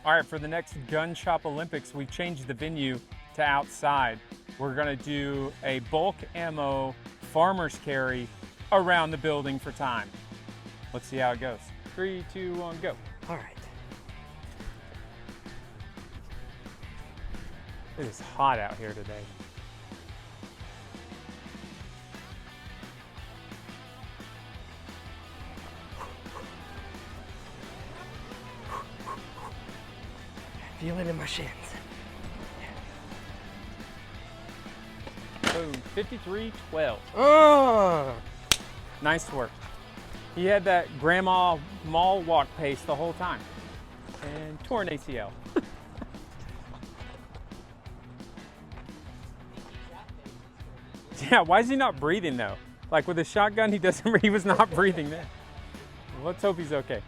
All right, for the next Gun Shop Olympics, we've changed the venue to outside. We're gonna do a bulk ammo farmer's carry around the building for time. Let's see how it goes. 3, 2, 1, go. All right. It is hot out here today. Feel it in my shins. Boom, 53-12. Oh! Nice work. He had that grandma mall walk pace the whole time. And torn ACL. Yeah, why is he not breathing though? Like with a shotgun, he was not breathing then. Let's hope he's okay.